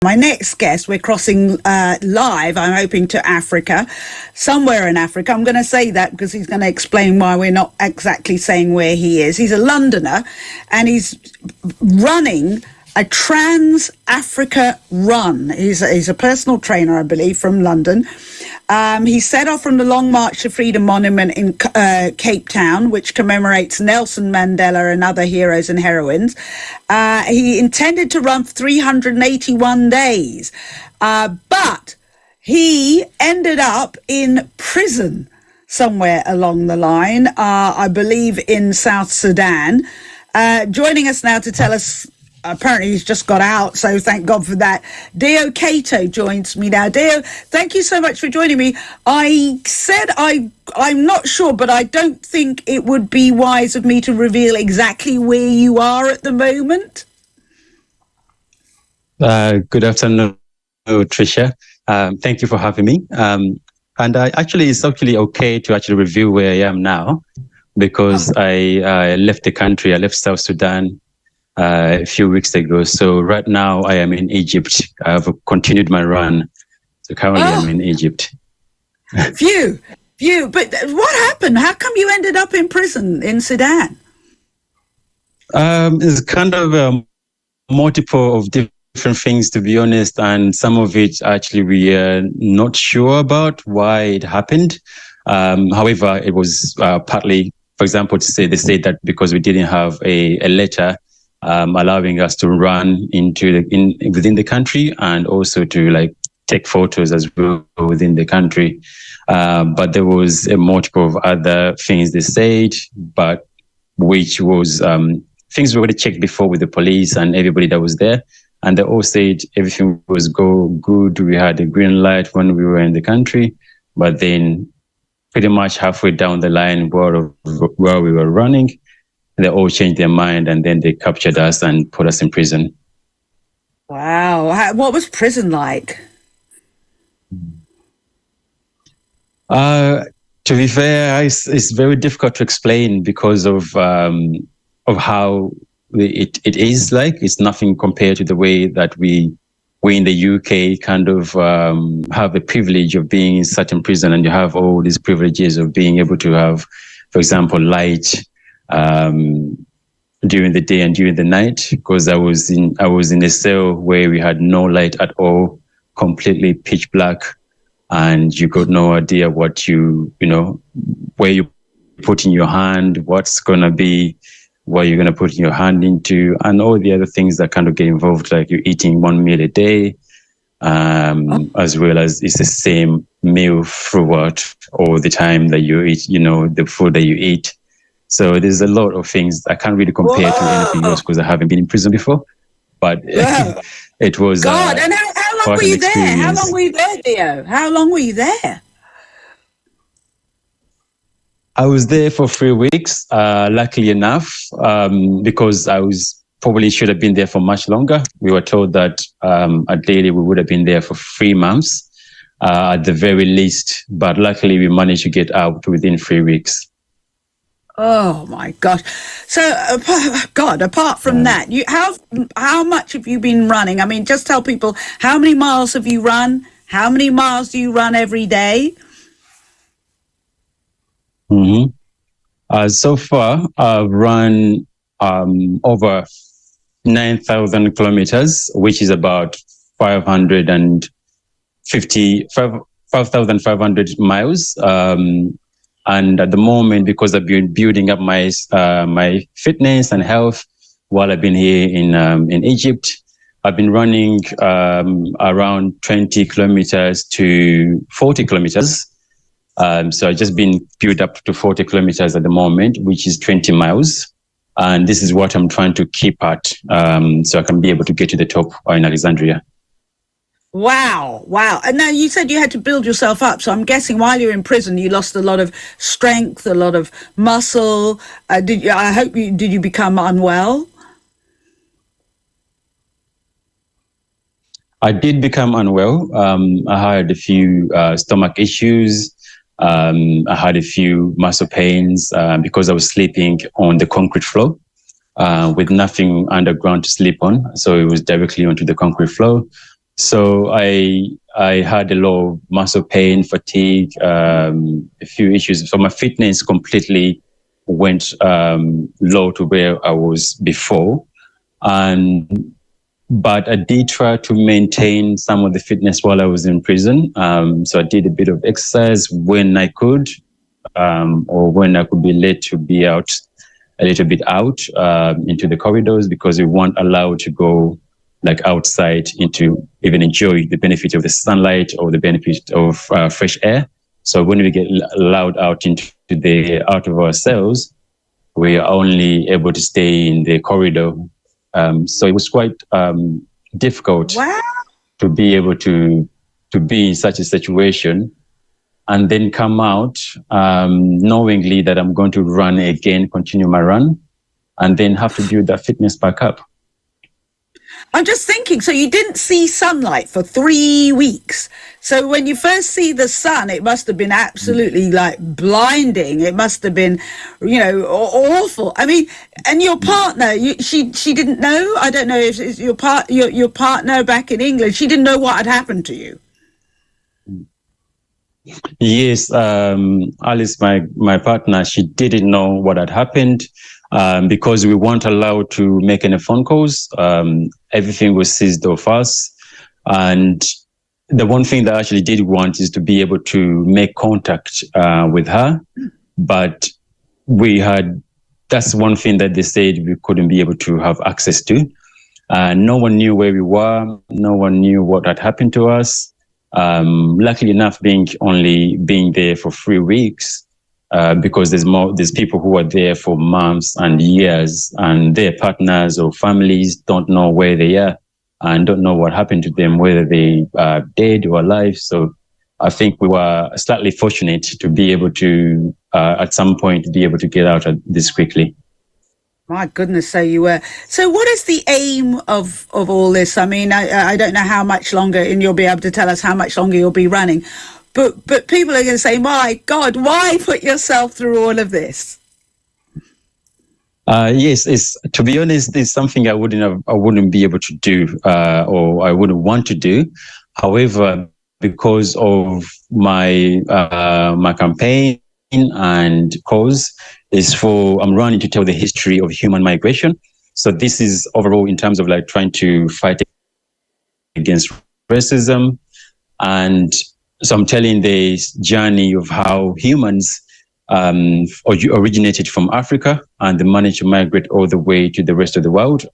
My next guest, we're crossing live, I'm hoping, to Africa, somewhere in Africa. I'm going to say that because he's going to explain why we're not exactly saying where he is. He's a Londoner and he's running a Trans-Africa run. He's a personal trainer, I believe, from London. He set off from the Long March to Freedom Monument in Cape Town, which commemorates Nelson Mandela and other heroes and heroines. He intended to run for 381 days, but he ended up in prison somewhere along the line, I believe in South Sudan. Joining us now to tell us, apparently he's just got out, so thank God for that. Deo Kato joins me now. Deo, thank you so much for joining me. I said I'm not sure, but I don't think it would be wise of me to reveal exactly where you are at the moment. Good afternoon, Trisha. Thank you for having me. And it's actually okay to actually reveal where I am now, because I left the country. I left South Sudan a few weeks ago. So right now I am in Egypt. I've continued my run. So currently I'm in Egypt. Phew. But what happened? How come you ended up in prison in Sudan? It's kind of multiple of different things, to be honest. And some of it actually we are not sure about why it happened. However, it was partly, for example, they said that because we didn't have a letter allowing us to run within the country, and also to take photos as well within the country. But there was a multiple of other things they said, but which was things we already checked before with the police and everybody that was there. And they all said everything was good. We had a green light when we were in the country, but then pretty much halfway down the line where we were running, they all changed their mind, and then they captured us and put us in prison. Wow. What was prison like? To be fair, it's very difficult to explain because of how it is like. It's nothing compared to the way that we in the UK kind of have the privilege of being in certain prison, and you have all these privileges of being able to have, for example, light during the day and during the night, because I was in a cell where we had no light at all, completely pitch black, and you got no idea what where you put in your hand, what you're gonna put in your hand into, and all the other things that kind of get involved, like you're eating one meal a day, as well as it's the same meal throughout all the time that you eat, the food that you eat. So there's a lot of things I can't really compare to anything else because I haven't been in prison before. But it was God. And how long were you there? How long were you there, Theo? How long were you there? I was there for 3 weeks, luckily enough, because I probably should have been there for much longer. We were told that ideally we would have been there for 3 months at the very least, but luckily we managed to get out within 3 weeks. Oh my gosh! So, God, apart from that, how much have you been running? I mean, just tell people, how many miles have you run? How many miles do you run every day? So far, I've run over 9,000 kilometers, which is about 5,500 miles. And at the moment, because I've been building up my fitness and health while I've been here in Egypt, I've been running around 20 kilometers to 40 kilometers. So I've just been built up to 40 kilometers at the moment, which is 20 miles. And this is what I'm trying to keep at, so I can be able to get to the top in Alexandria. Wow. And now you said you had to build yourself up. So I'm guessing while you're in prison, you lost a lot of strength, a lot of muscle. Did you become unwell? I did become unwell. I had a few stomach issues. I had a few muscle pains because I was sleeping on the concrete floor with nothing underground to sleep on. So it was directly onto the concrete floor. So I had a lot of muscle pain, fatigue, a few issues. So my fitness completely went low to where I was before. But I did try to maintain some of the fitness while I was in prison. So I did a bit of exercise when I could, or when I could be let to be out a little bit out into the corridors, because we weren't allowed to go like outside into even enjoy the benefit of the sunlight or the benefit of fresh air. So when we get allowed out into out of our cells, we are only able to stay in the corridor. So it was quite difficult to be able to be in such a situation and then come out knowingly that I'm going to run again, continue my run, and then have to build that fitness back up. I'm just thinking, so you didn't see sunlight for 3 weeks. So when you first see the sun, it must have been absolutely like blinding. It must have been, awful. I mean, and your partner, she didn't know. I don't know if it's your partner back in England. She didn't know what had happened to you. Yes, Alice, my partner, she didn't know what had happened. Because we weren't allowed to make any phone calls. Everything was seized of us. And the one thing that I actually did want is to be able to make contact with her. But that's one thing that they said we couldn't be able to have access to. No one knew where we were. No one knew what had happened to us. Luckily enough, being there for 3 weeks, because there's people who are there for months and years, and their partners or families don't know where they are and don't know what happened to them, whether they are dead or alive. So I think we were slightly fortunate to be able to, at some point, be able to get out this quickly. My goodness, so you were. So what is the aim of all this? I mean, I don't know how much longer, and you'll be able to tell us how much longer you'll be running. But people are going to say, my God, why put yourself through all of this? Yes, to be honest, it's something I wouldn't be able to do, or I wouldn't want to do. However, because of my campaign and cause I'm running to tell the history of human migration. So this is overall in terms of like trying to fight against racism, and so I'm telling the journey of how humans originated from Africa and they managed to migrate all the way to the rest of the world.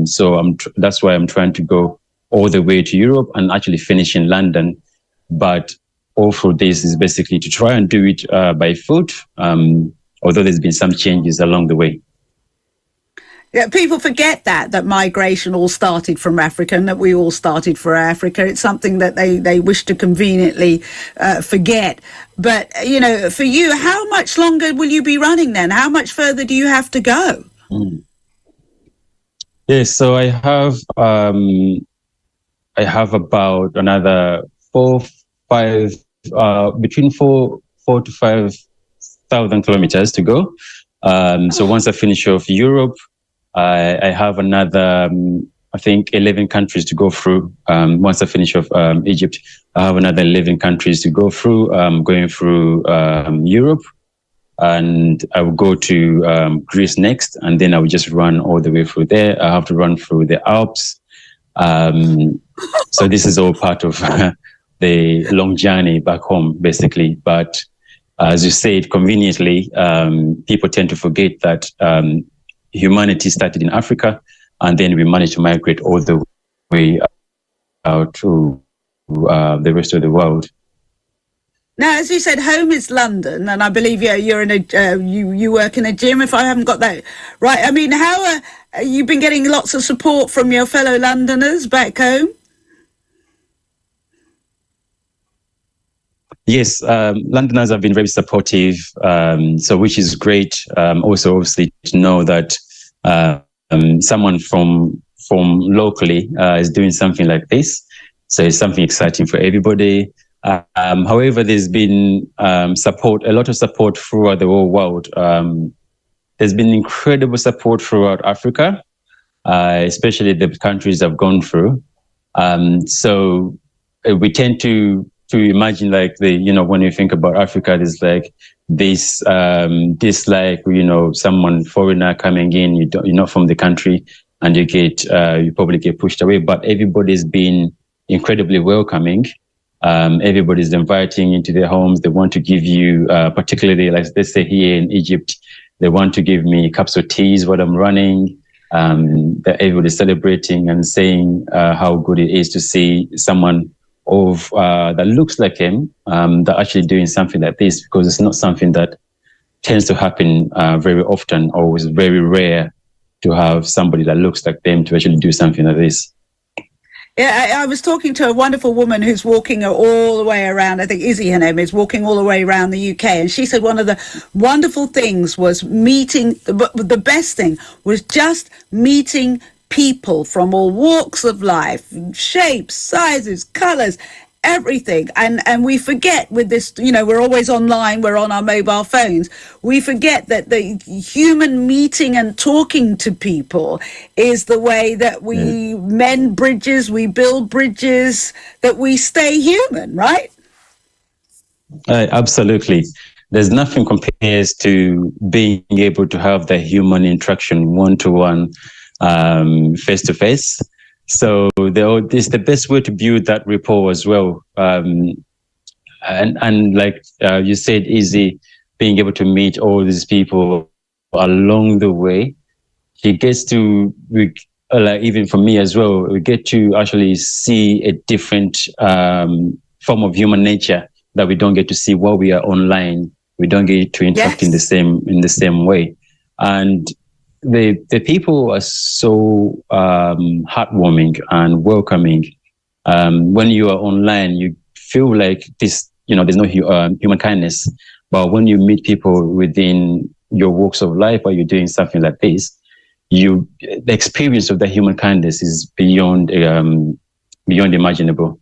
So that's why I'm trying to go all the way to Europe and actually finish in London. But all for this is basically to try and do it by foot, although there's been some changes along the way. Yeah, people forget that migration all started from Africa and that we all started for Africa. It's something that they wish to conveniently forget. But, for you, how much longer will you be running then? How much further do you have to go? Yes, so I have about another between 4 to 5,000 kilometers to go. So once I finish off Europe, I have another, I think, 11 countries to go through. Once I finish off Egypt, I have another 11 countries to go through, going through Europe. And I will go to Greece next, and then I will just run all the way through there. I have to run through the Alps. So this is all part of the long journey back home, basically. But as you said, conveniently, people tend to forget that humanity started in Africa, and then we managed to migrate all the way out to the rest of the world. Now, as you said, home is London, and I believe you're in you work in a gym. If I haven't got that right, I mean, how you've been getting lots of support from your fellow Londoners back home? Yes, Londoners have been very supportive, so which is great. Also, obviously, to know that someone from locally is doing something like this, so it's something exciting for everybody. However, there's been a lot of support throughout the whole world. There's been incredible support throughout Africa, especially the countries I've gone through. So we tend to imagine like when you think about Africa, there's like this like someone foreigner coming in, you're not from the country, and you probably get pushed away. But everybody's been incredibly welcoming. Everybody's inviting into their homes. They want to give you, particularly like let's say here in Egypt, they want to give me cups of teas while I'm running. That everybody's celebrating and saying how good it is to see someone that looks like him that actually doing something like this, because it's not something that tends to happen very often, or is very rare to have somebody that looks like them to actually do something like this. Yeah, I was talking to a wonderful woman who's walking all the way around. I think Izzy, her name is, walking all the way around the UK. And she said one of the wonderful things was meeting, the best thing was just meeting people from all walks of life, shapes, sizes, colours, everything. And we forget with this, we're always online, we're on our mobile phones. We forget that the human meeting and talking to people is the way that we mend bridges, we build bridges, that we stay human, right? Absolutely. There's nothing compares to being able to have the human interaction one-to-one, face-to-face. So this the best way to build that rapport as well. And like you said, Izzy, being able to meet all these people along the way, he gets to, like even for me as well, we get to actually see a different form of human nature that we don't get to see while we are online. We don't get to interact in the same way. And the people are so heartwarming and welcoming. When you are online, you feel like this, there's no human kindness. But when you meet people within your walks of life, or you're doing something like this, the experience of the human kindness is beyond imaginable.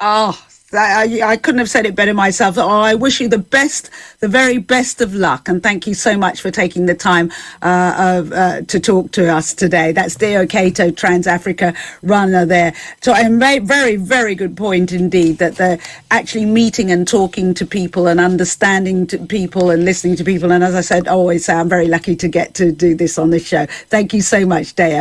Oh, I couldn't have said it better myself. Oh, I wish you the best, the very best of luck. And thank you so much for taking the time to talk to us today. That's Deo Kato, Trans Africa runner there. So a very, very good point indeed, that they're actually meeting and talking to people and understanding to people and listening to people. And as I said, I always say I'm very lucky to get to do this on this show. Thank you so much, Deo.